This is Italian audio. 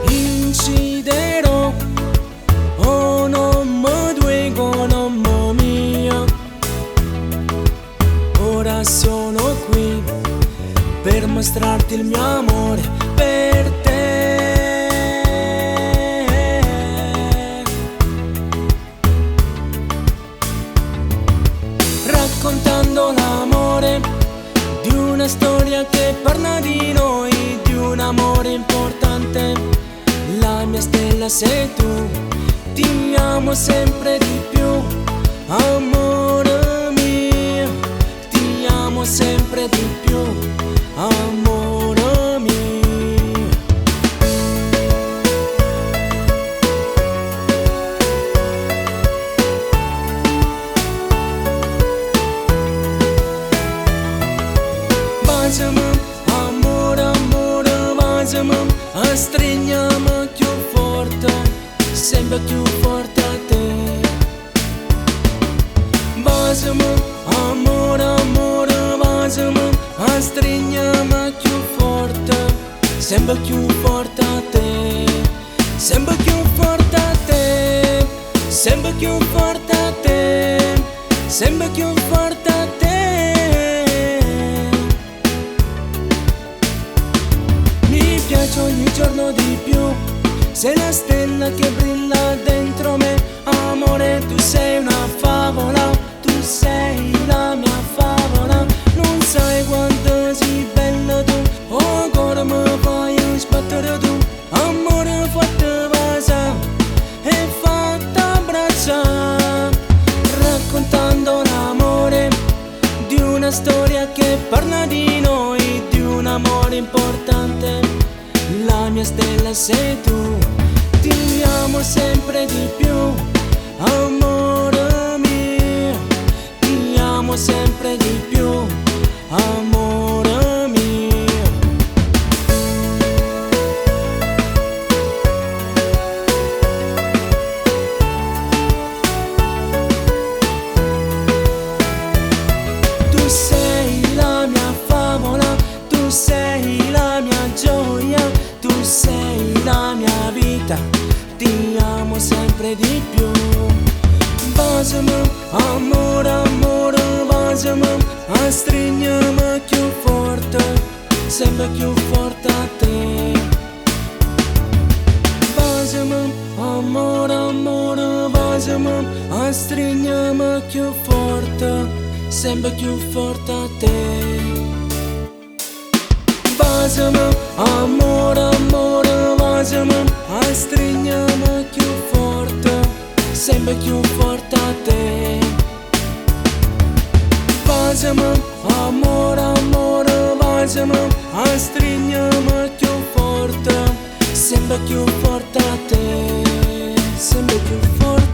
Inciderò o non mi duego, mamma mia. Ora sono qui per mostrarti il mio amore per te. Raccontando l'amore di una storia che parla di noi, di un amore importante. La mia stella sei tu, ti amo sempre di più, amore mio, ti amo sempre di più, amore mio. Baciami, amore, amore, baciami, stringiamo più forte, sempre più forte a te. Baciami, amore, amore, baciami, stringiamo più forte, sempre più forte a te, sempre più forte a te, sempre più forte a te, sempre più forte a te. Mi piace ogni giorno di più, sei la stella che brilla dentro me, amore tu sei una favola, tu sei la mia favola, non sai quanto sei bella tu, oh ancora mi fai sbattere tu, amore fatta pasa e fatta abbracciare, raccontando l'amore di una storia che parla di noi, di un amore importante. La mia stella sei tu, ti amo sempre di più, amore mio, ti amo sempre di più, amore mio. Tu sei la mia favola, tu sei la mia gioia, tu sei la mia vita, ti amo sempre di più. Baciami, amore, amore, baciami, stringiamo più forte, sempre più forte a te. Baciami, amore, amore, baciami, stringiamo più forte, sempre più forte a te. Baciami, amore, amore, baciami, stringiamo più forte, sempre più forte a te. Baciami, amore, amore, baciami, stringiamo più forte, sempre più forte a te, sempre più forte.